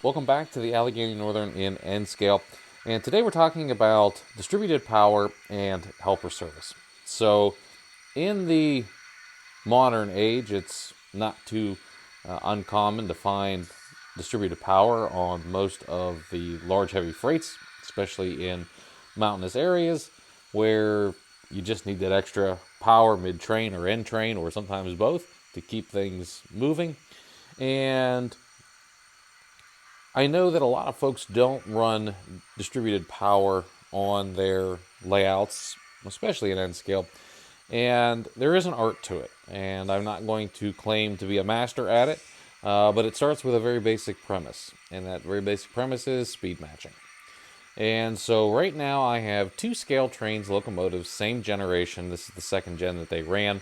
Welcome back to the Allegheny Northern in N-scale. And today we're talking about distributed power and helper service. So in the modern age, it's not too uncommon to find distributed power on most of the large heavy freights, especially in mountainous areas where you just need that extra power mid-train or end-train, or sometimes both, to keep things moving. And I know that a lot of folks don't run distributed power on their layouts, especially in N-scale, and there is an art to it, and I'm not going to claim to be a master at it, but it starts with a very basic premise, and that very basic premise is speed matching. And so right now I have two scale trains locomotives, same generation. This is the second gen that they ran,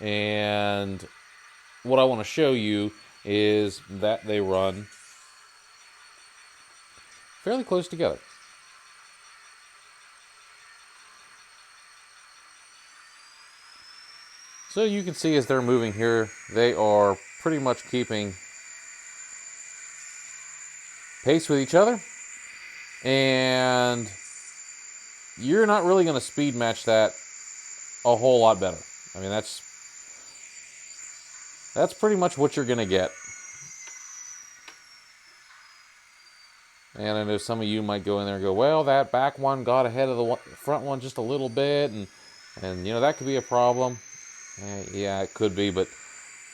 and what I want to show you is that they run fairly close together. So you can see as they're moving here, they are pretty much keeping pace with each other. And you're not really going to speed match that a whole lot better. I mean, that's pretty much what you're going to get. And I know some of you might go in there and go, well, that back one got ahead of the front one just a little bit, and you know, that could be a problem. Yeah, it could be, but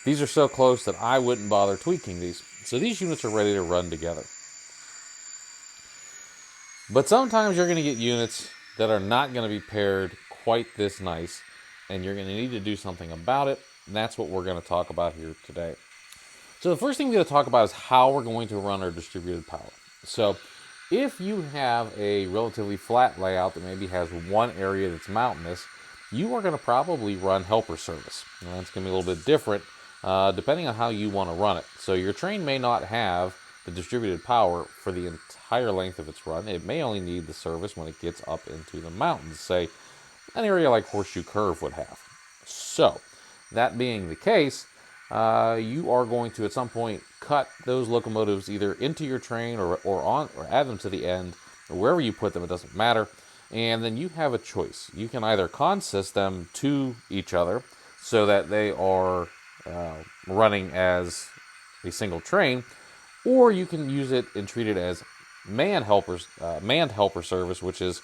these are so close that I wouldn't bother tweaking these. So these units are ready to run together. But sometimes you're going to get units that are not going to be paired quite this nice, and you're going to need to do something about it, and that's what we're going to talk about here today. So the first thing we're going to talk about is how we're going to run our distributed power. So if you have a relatively flat layout that maybe has one area that's mountainous, you are going to probably run helper service. And that's going to be a little bit different depending on how you want to run it. So your train may not have the distributed power for the entire length of its run. It may only need the service when it gets up into the mountains, say an area like Horseshoe Curve would have. So that being the case, you are going to at some point cut those locomotives either into your train or add them to the end, or wherever you put them, it doesn't matter. And then you have a choice. You can either consist them to each other so that they are running as a single train, or you can use it and treat it as manned helper service, which is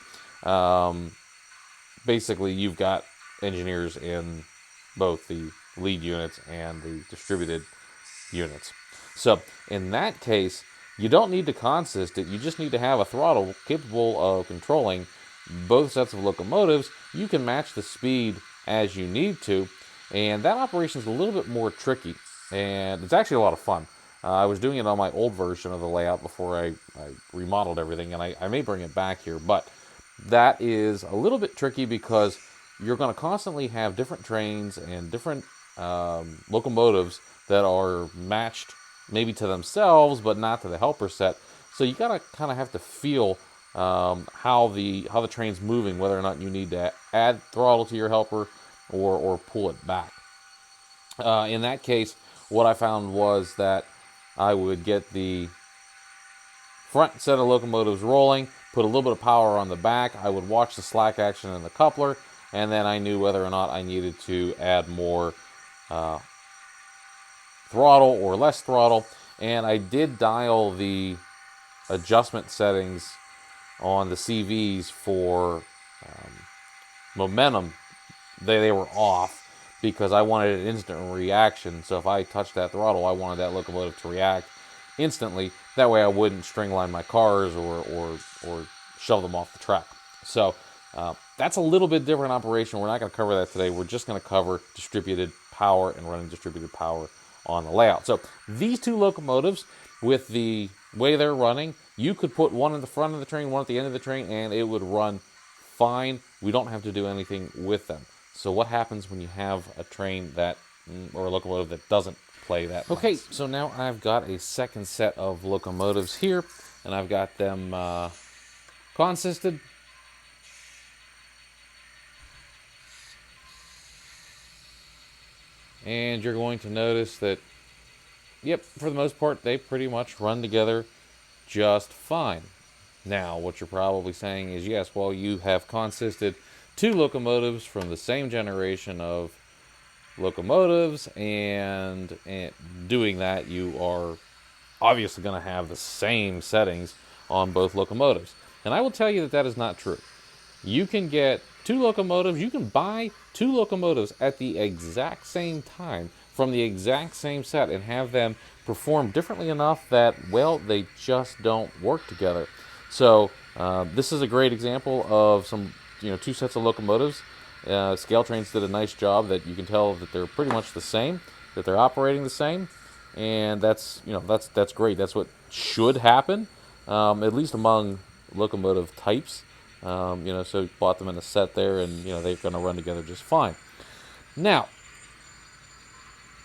basically you've got engineers in both the lead units and the distributed units. So in that case, you don't need to consist it. You just need to have a throttle capable of controlling both sets of locomotives. You can match the speed as you need to, and that operation is a little bit more tricky, and it's actually a lot of fun. I was doing it on my old version of the layout before I remodeled everything, and I may bring it back here, but that is a little bit tricky because you're going to constantly have different trains and different locomotives that are matched maybe to themselves but not to the helper set. So you gotta kind of have to feel how the train's moving, whether or not you need to add throttle to your helper or pull it back. In that case, what I found was that I would get the front set of locomotives rolling, put a little bit of power on the back. I would watch the slack action in the coupler, and then I knew whether or not I needed to add more throttle or less throttle. And I did dial the adjustment settings on the CVs for momentum. They were off because I wanted an instant reaction. So if I touched that throttle, I wanted that locomotive to react instantly. That way I wouldn't stringline my cars or shove them off the track. So that's a little bit different operation. We're not going to cover that today. We're just going to cover distributed power and running distributed power on the layout. So these two locomotives, with the way they're running, you could put one in the front of the train, one at the end of the train, and it would run fine. We don't have to do anything with them. So what happens when you have a train that, or a locomotive that doesn't play that nice? Okay, so now I've got a second set of locomotives here, and I've got them consisted. And you're going to notice that, yep, for the most part, they pretty much run together just fine. Now, what you're probably saying is, yes, well, you have consisted 2 locomotives from the same generation of locomotives, and doing that, you are obviously going to have the same settings on both locomotives. And I will tell you that that is not true. You can get 2 locomotives, you can buy 2 locomotives at the exact same time from the exact same set and have them perform differently enough that, well, they just don't work together. So this is a great example of some, 2 sets of locomotives. Scale Trains did a nice job that you can tell that they're pretty much the same, that they're operating the same, and that's that's great. That's what should happen, at least among locomotive types. So you bought them in a set there, and they're going to run together just fine. Now,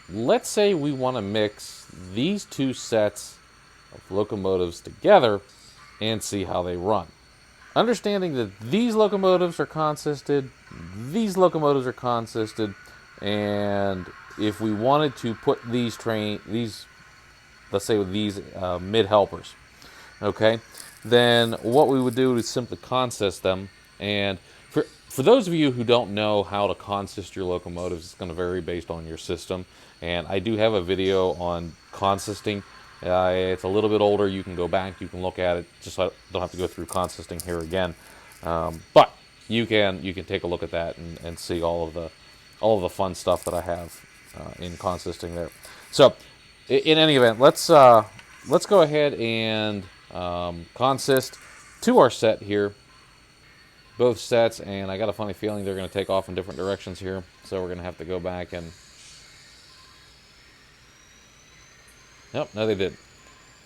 let's say we want to mix these 2 sets of locomotives together and see how they run. Understanding that these locomotives are consisted, these locomotives are consisted, and if we wanted to put these let's say with these mid helpers, okay, then what we would do is simply consist them. And for those of you who don't know how to consist your locomotives, it's going to vary based on your system. And I do have a video on consisting. It's a little bit older. You can go back, you can look at it. Just so I don't have to go through consisting here again. But you can take a look at that and see all of the fun stuff that I have in consisting there. So in any event, let's go ahead and consist to our set here, both sets, and I got a funny feeling they're going to take off in different directions here, so we're going to have to go back and... Nope, no they didn't.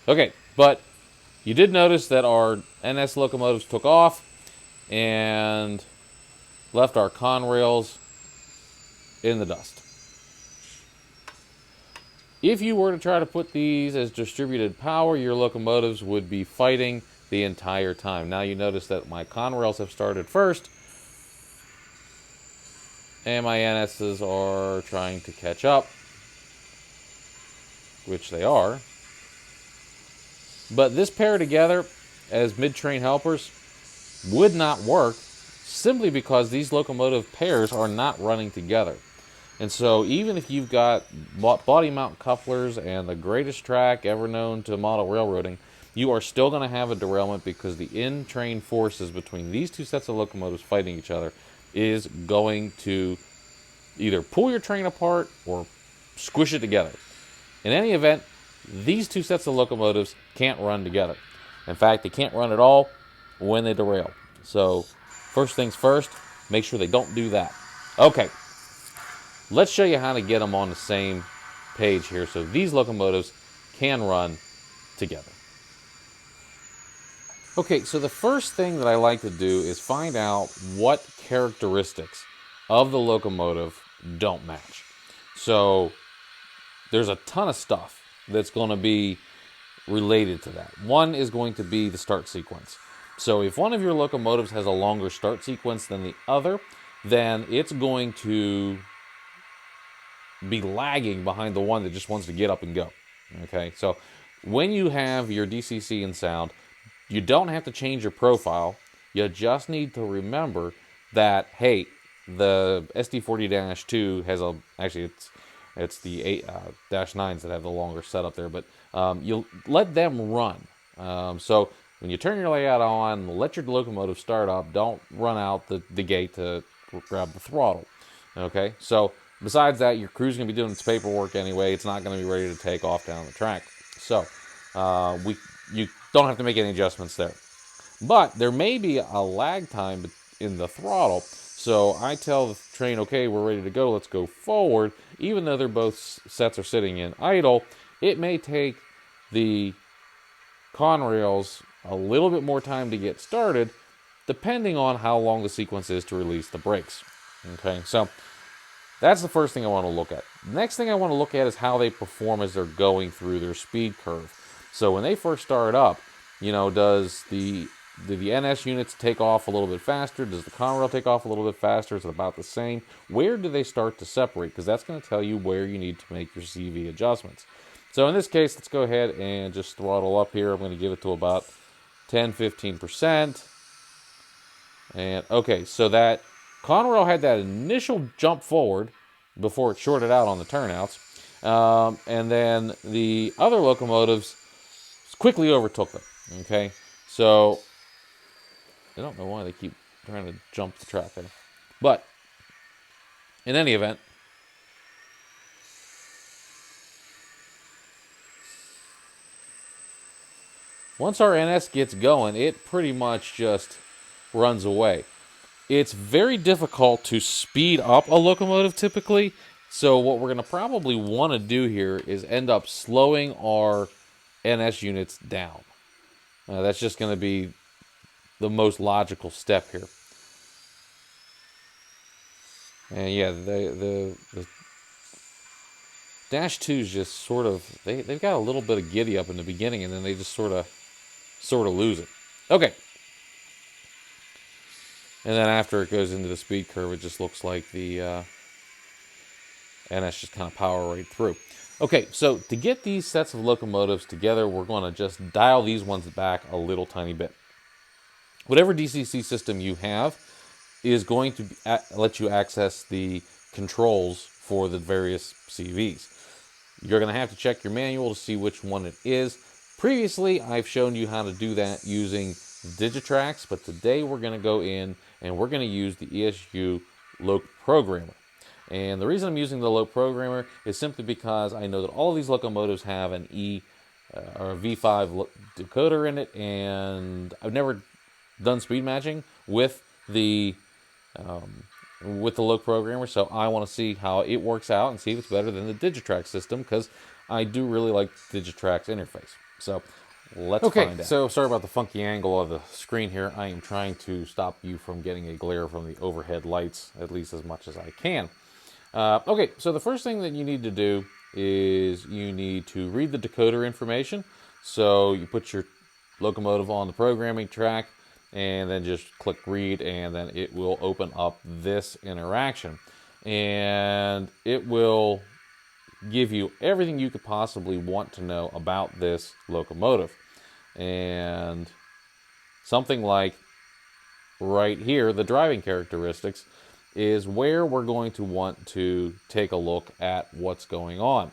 Okay, but you did notice that our NS locomotives took off and left our conrails in the dust. If you were to try to put these as distributed power, your locomotives would be fighting the entire time. Now you notice that my conrails have started first, and my NSs are trying to catch up, which they are. But this pair together as mid-train helpers would not work simply because these locomotive pairs are not running together. And so even if you've got body mount couplers and the greatest track ever known to model railroading, you are still going to have a derailment because the in-train forces between these 2 sets of locomotives fighting each other is going to either pull your train apart or squish it together. In any event, these 2 sets of locomotives can't run together. In fact, they can't run at all when they derail. So first things first, make sure they don't do that. Okay. Let's show you how to get them on the same page here so these locomotives can run together. Okay, so the first thing that I like to do is find out what characteristics of the locomotive don't match. So there's a ton of stuff that's going to be related to that. One is going to be the start sequence. So if one of your locomotives has a longer start sequence than the other, then it's going to be lagging behind the one that just wants to get up and go. Okay, so when you have your DCC in sound, you don't have to change your profile. You just need to remember that, hey, the SD40-2 has actually it's the 8-9s that have the longer setup there, but you'll let them run. So when you turn your layout on, let your locomotive start up. Don't run out the gate to grab the throttle. Okay, so besides that, your crew's going to be doing its paperwork anyway. It's not going to be ready to take off down the track. So you don't have to make any adjustments there. But there may be a lag time in the throttle. So I tell the train, okay, we're ready to go. Let's go forward. Even though they're both sets are sitting in idle, it may take the conrails a little bit more time to get started, depending on how long the sequence is to release the brakes. Okay, so that's the first thing I want to look at. The next thing I want to look at is how they perform as they're going through their speed curve. So when they first start up, does the NS units take off a little bit faster? Does the Conrail take off a little bit faster? Is it about the same? Where do they start to separate? Because that's going to tell you where you need to make your CV adjustments. So in this case, let's go ahead and just throttle up here. I'm going to give it to about 10-15%. And okay, so that Conrail had that initial jump forward before it shorted out on the turnouts. And then the other locomotives quickly overtook them. Okay, so I don't know why they keep trying to jump the track there. But in any event, once our NS gets going, it pretty much just runs away. It's very difficult to speed up a locomotive typically. So what we're going to probably want to do here is end up slowing our NS units down. That's just going to be the most logical step here. And yeah, the Dash 2's just sort of, they've got a little bit of giddy up in the beginning, and then they just sort of lose it. Okay. And then after it goes into the speed curve, it just looks like the NS just kind of power right through. Okay, so to get these sets of locomotives together, we're going to just dial these ones back a little tiny bit. Whatever DCC system you have is going to let you access the controls for the various CVs. You're going to have to check your manual to see which one it is. Previously, I've shown you how to do that using Digitrax, but today we're going to go in and we're going to use the ESU Loc Programmer. And the reason I'm using the Loc Programmer is simply because I know that all of these locomotives have an or a V5 decoder in it, and I've never done speed matching with the Loc Programmer, so I want to see how it works out and see if it's better than the Digitrax system, because I do really like the Digitrax interface. So let's find out. So sorry about the funky angle of the screen here. I am trying to stop you from getting a glare from the overhead lights, at least as much as I can. Okay, so the first thing that you need to do is you need to read the decoder information. So you put your locomotive on the programming track, and then just click read, and then it will open up this interaction. And it will give you everything you could possibly want to know about this locomotive. And something like right here, the driving characteristics, is where we're going to want to take a look at what's going on.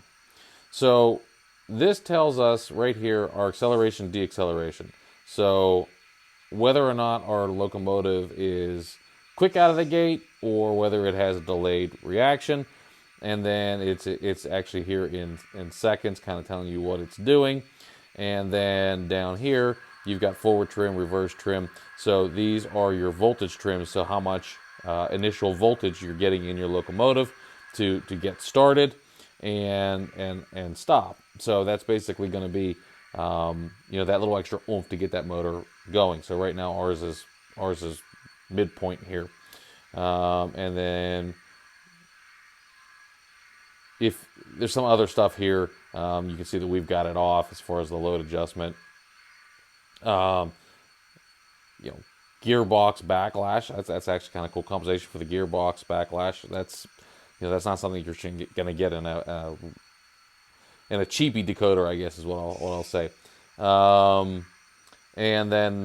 So this tells us right here our acceleration, deceleration. So whether or not our locomotive is quick out of the gate or whether it has a delayed reaction. And then it's actually here in seconds, kind of telling you what it's doing. And then down here, you've got forward trim, reverse trim. So these are your voltage trims. So how much initial voltage you're getting in your locomotive to get started and stop. So that's basically going to be that little extra oomph to get that motor going. So right now ours is midpoint here, and then if there's some other stuff here, you can see that we've got it off as far as the load adjustment. Gearbox backlash. That's actually kind of cool compensation for the gearbox backlash. That's not something you're going to get in a cheapy decoder, I guess is what I'll say. And then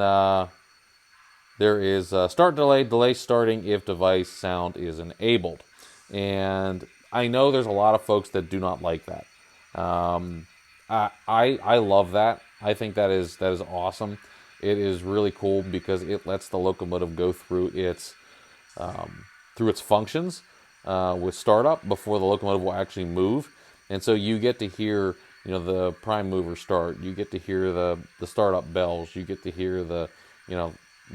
there is start delay starting if device sound is enabled. And I know there's a lot of folks that do not like that. I love that. I think that is awesome. It is really cool because it lets the locomotive go through its functions with startup before the locomotive will actually move. And so you get to hear the prime mover start. You get to hear the startup bells. You get to hear the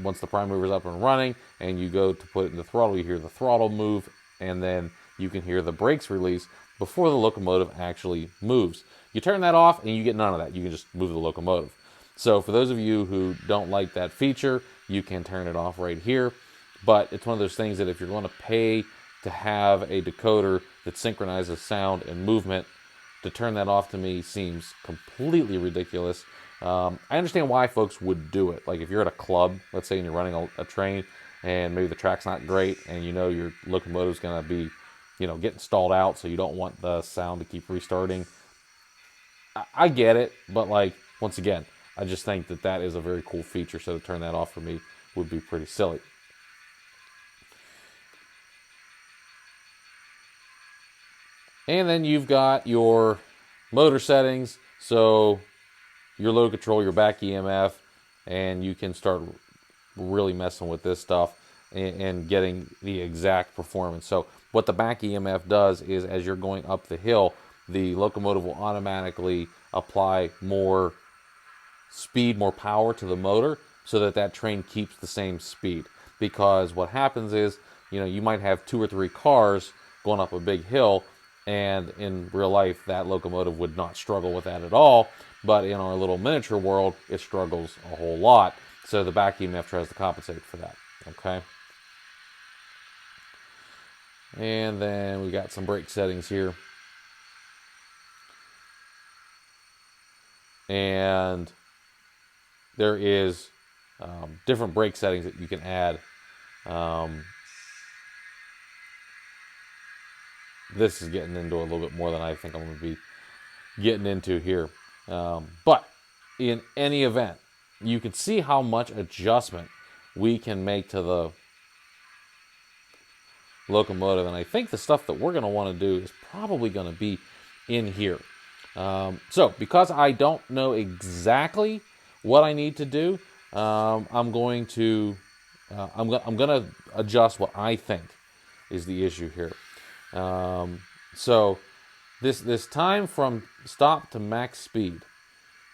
once the prime mover is up and running and you go to put it in the throttle, you hear the throttle move, and then you can hear the brakes release before the locomotive actually moves. You turn that off and you get none of that. You can just move the locomotive. So for those of you who don't like that feature, you can turn it off right here. But it's one of those things that if you're going to pay to have a decoder that synchronizes sound and movement, to turn that off to me seems completely ridiculous. I understand why folks would do it. Like if you're at a club, let's say, and you're running a train and maybe the track's not great and your locomotive's going to be, getting stalled out, so you don't want the sound to keep restarting. I get it, but like once again, I just think that that is a very cool feature. So to turn that off for me would be pretty silly. And then you've got your motor settings. So your load control, your back EMF, and you can start really messing with this stuff and getting the exact performance. So what the back EMF does is as you're going up the hill, the locomotive will automatically apply more speed, more power to the motor so that that train keeps the same speed. Because what happens is, you might have 2 or 3 cars going up a big hill, and in real life, that locomotive would not struggle with that at all. But in our little miniature world, it struggles a whole lot. So the back EMF tries to compensate for that. Okay. And then we got some brake settings here. And there is different brake settings that you can add. This is getting into a little bit more than I think I'm going to be getting into here. But in any event, you can see how much adjustment we can make to the locomotive. And I think the stuff that we're going to want to do is probably going to be in here. So because I don't know exactly what I need to do, I'm going to adjust what I think is the issue here. So this time from stop to max speed,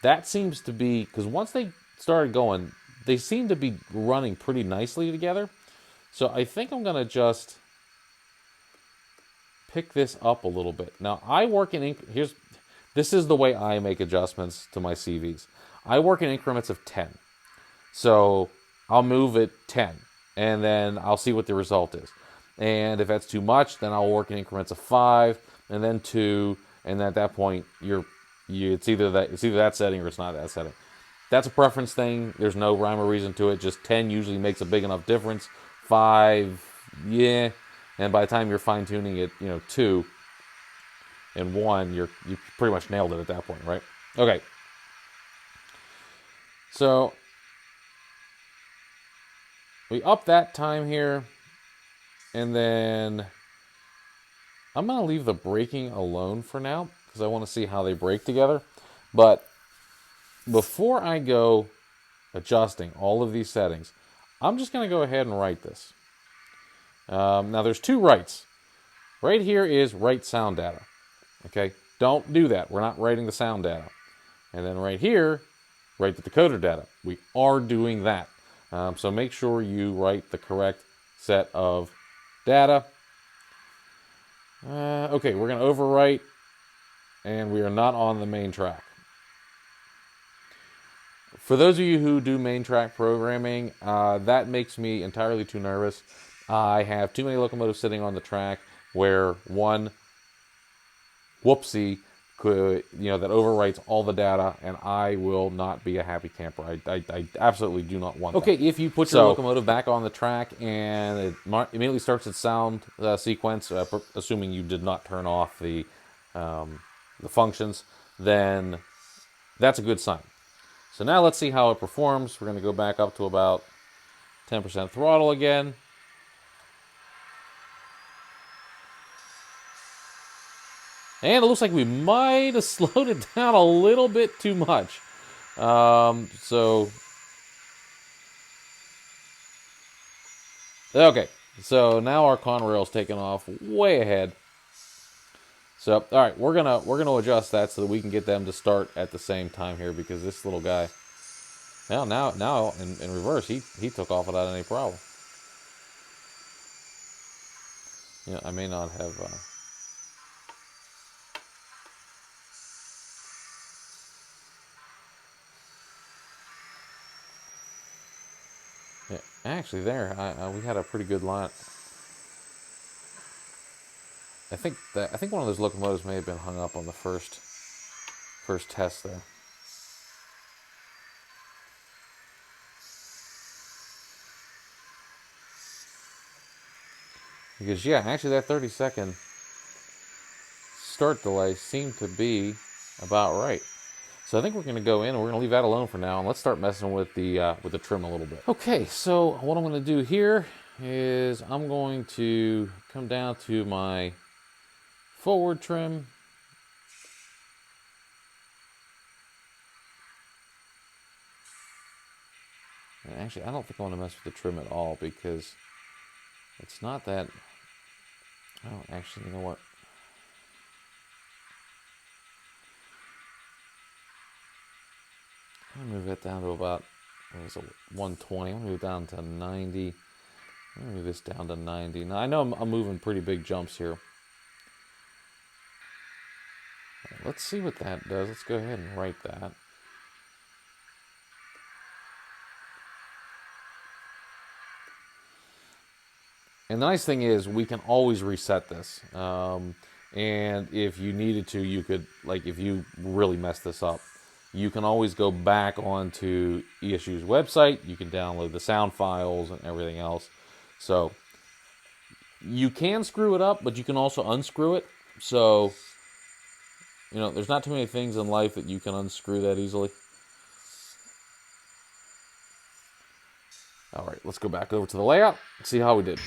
that seems to be, because once they started going, they seem to be running pretty nicely together. So I think I'm going to just pick this up a little bit. Now I work in this is the way I make adjustments to my CVs. I work in increments of 10. So I'll move it 10 and then I'll see what the result is. And if that's too much, then I'll work in increments of 5 and then 2, and at that point it's either that setting or it's not that setting. That's a preference thing. There's no rhyme or reason to it. Just 10 usually makes a big enough difference. 5, yeah. And by the time you're fine tuning it, 2 and 1, you pretty much nailed it at that point, right? Okay. So we up that time here, and then I'm going to leave the braking alone for now because I want to see how they brake together. But before I go adjusting all of these settings, I'm just going to go ahead and write this. Now there's 2 writes. Right here is write sound data. Okay, don't do that. We're not writing the sound data. And then right here, write the decoder data. We are doing that. So make sure you write the correct set of data. Okay, we're going to overwrite, and we are not on the main track. For those of you who do main track programming, that makes me entirely too nervous. I have too many locomotives sitting on the track where one whoopsie could, that overwrites all the data, and I will not be a happy camper. I absolutely do not want that. Okay, if you put your locomotive back on the track and it immediately starts its sound sequence, assuming you did not turn off the functions, then that's a good sign. So now let's see how it performs. We're going to go back up to about 10% throttle again. And it looks like we might have slowed it down a little bit too much. Okay, so now our Conrail's taking off way ahead. So, all right, we're gonna adjust that so that we can get them to start at the same time here, because this little guy, now in reverse, he took off without any problem. I may not have. Yeah, actually, we had a pretty good line. I think one of those locomotives may have been hung up on the first test there. Because actually that 30-second start delay seemed to be about right. So I think we're going to go in and we're going to leave that alone for now, and let's start messing with the trim a little bit. Okay, so what I'm going to do here is I'm going to come down to my forward trim. And actually, I don't think I want to mess with the trim at all because it's not that. Oh, actually, you know what? I'm going to move that down to about, what was it, 120. I'm going to move it down to 90. I'm going to move this down to 90. Now, I know I'm moving pretty big jumps here. Let's see what that does. Let's go ahead and write that. And the nice thing is we can always reset this. And if you needed to, you could, like if you really mess this up, you can always go back onto ESU's website. You can download the sound files and everything else. So you can screw it up, but you can also unscrew it. So, you know, there's not too many things in life that you can unscrew that easily. All right, let's go back over to the layout and see how we did.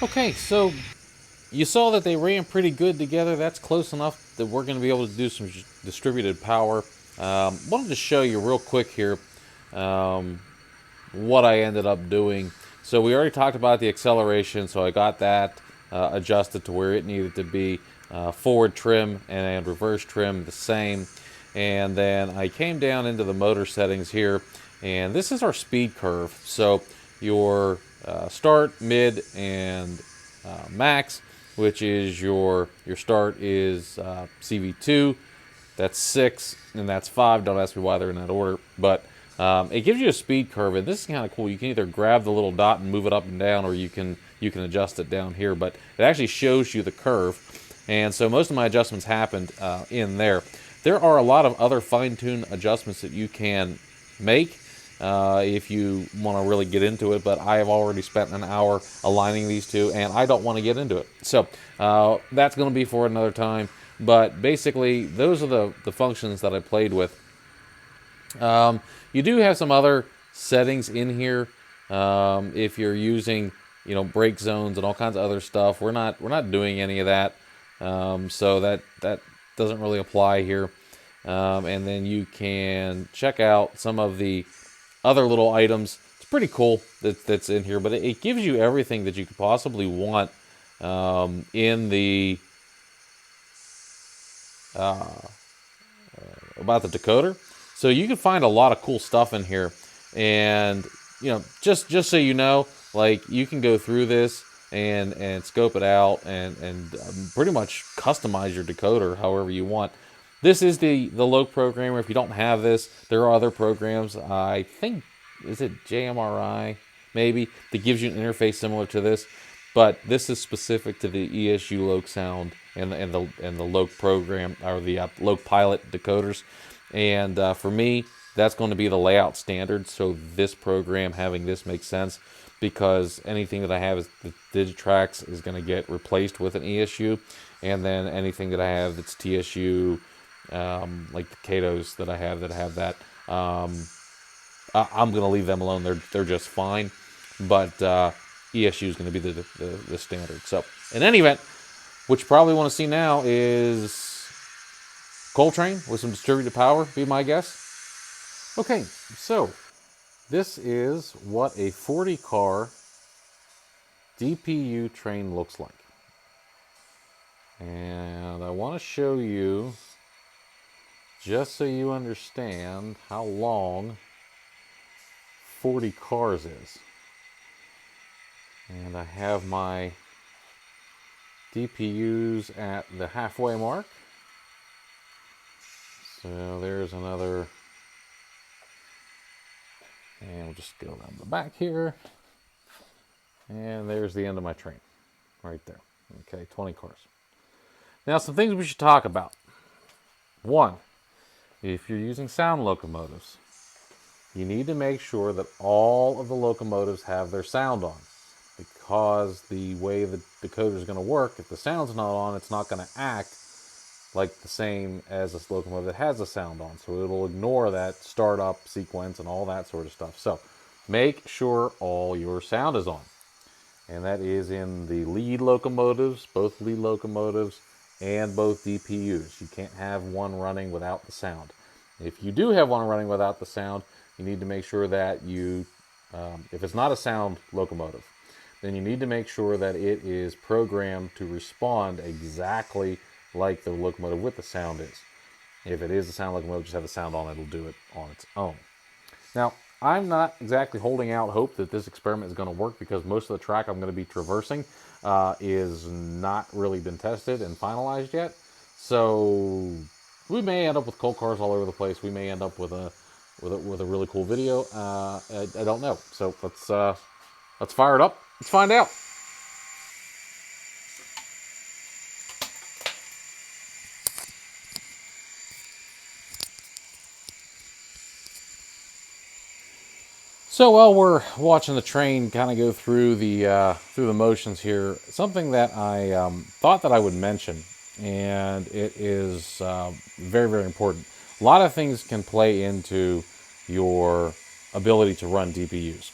Okay, so you saw that they ran pretty good together. That's close enough that we're going to be able to do some distributed power. Wanted to show you real quick here what I ended up doing. So we already talked about the acceleration, so I got that adjusted to where it needed to be. Forward trim and reverse trim the same. And then I came down into the motor settings here, and this is our speed curve. So your start, mid, and max, which is your start is CV2, that's 6, and that's 5. Don't ask me why they're in that order, but it gives you a speed curve, and this is kind of cool. You can either grab the little dot and move it up and down, or you can adjust it down here, but it actually shows you the curve. And so most of my adjustments happened in there. There are a lot of other fine-tune adjustments that you can make if you want to really get into it, but I have already spent an hour aligning these two, and I don't want to get into it. So that's going to be for another time. But basically, those are the functions that I played with. You do have some other settings in here. If you're using, brake zones and all kinds of other stuff, we're not doing any of that. So that doesn't really apply here. And then you can check out some of the other little items. It's pretty cool that's in here, but it gives you everything that you could possibly want in the about the decoder. So you can find a lot of cool stuff in here, and just so you know, like you can go through this and scope it out and pretty much customize your decoder however you want. This is the Loc programmer. If you don't have this, there are other programs. I think, is it JMRI maybe, that gives you an interface similar to this, but this is specific to the ESU Loc sound and the Loc program, or the Loc pilot decoders. And for me, that's going to be the layout standard. So this program, having this, makes sense, because anything that I have is the Digitrax is going to get replaced with an ESU, and then anything that I have that's TSU, like the Katos that I have that, I'm going to leave them alone. They're just fine, but ESU is going to be the standard. So in any event, what you probably want to see now is Coltrane with some distributed power, be my guess. Okay, so this is what a 40-car DPU train looks like. And I want to show you, just so you understand how long 40 cars is. And I have my DPUs at the halfway mark. So there's another, and we'll just go down the back here. And there's the end of my train, right there. Okay, 20 cars. Now, some things we should talk about. One, if you're using sound locomotives, you need to make sure that all of the locomotives have their sound on. Because the way the decoder is going to work, if the sound's not on, it's not going to act like the same as a locomotive that has the sound on. So it'll ignore that startup sequence and all that sort of stuff. So make sure all your sound is on. And that is in the lead locomotives, both lead locomotives, and both DPUs. You can't have one running without the sound. If you do have one running without the sound, you need to make sure that you, if it's not a sound locomotive, then you need to make sure that it is programmed to respond exactly like the locomotive with the sound is. If it is a sound locomotive, just have the sound on, it'll do it on its own. Now, I'm not exactly holding out hope that this experiment is going to work because most of the track I'm going to be traversing is not really been tested and finalized yet. So we may end up with cold cars all over the place. We may end up with a really cool video. I don't know. So let's fire it up. Let's find out. So while we're watching the train kind of go through the motions here, something that I thought that I would mention, and it is very, very important. A lot of things can play into your ability to run DPUs.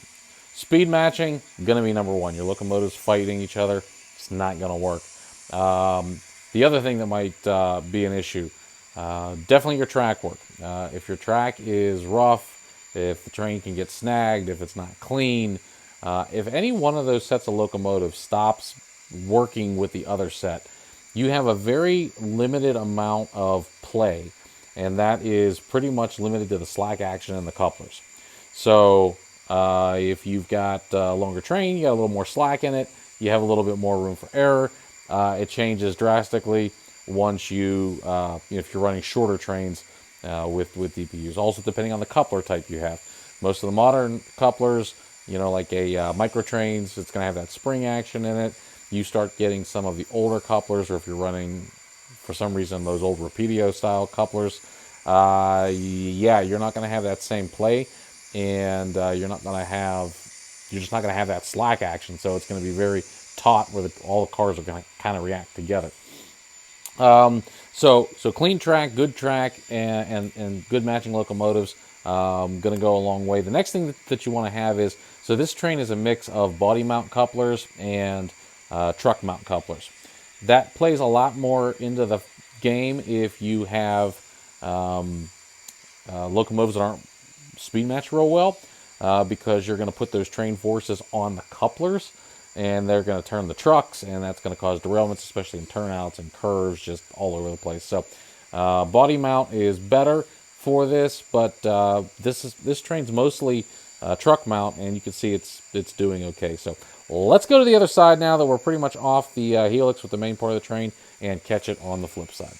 Speed matching, going to be number one. Your locomotives fighting each other, it's not going to work. The other thing that might be an issue, definitely your track work. If your track is rough, if the train can get snagged, if it's not clean, if any one of those sets of locomotives stops working with the other set, you have a very limited amount of play, and that is pretty much limited to the slack action and the couplers. So if you've got a longer train, you got a little more slack in it, you have a little bit more room for error. It changes drastically once you, if you're running shorter trains with DPUs. Also, depending on the coupler type you have. Most of the modern couplers, like a micro trains, it's going to have that spring action in it. You start getting some of the older couplers, or if you're running, for some reason, those old Rapidio style couplers, you're not going to have that same play, and you're just not going to have that slack action. So it's going to be very taut, where all the cars are going to kind of react together. So clean track, and good matching locomotives, going to go a long way. The next thing that you want to have is, so this train is a mix of body mount couplers and truck mount couplers. That plays a lot more into the game if you have locomotives that aren't speed matched real well, because you're going to put those train forces on the couplers, and they're going to turn the trucks, and that's going to cause derailments, especially in turnouts and curves, just all over the place. So body mount is better for this, but this train's mostly truck mount, and you can see it's doing okay. So let's go to the other side now that we're pretty much off the helix with the main part of the train, and catch it on the flip side.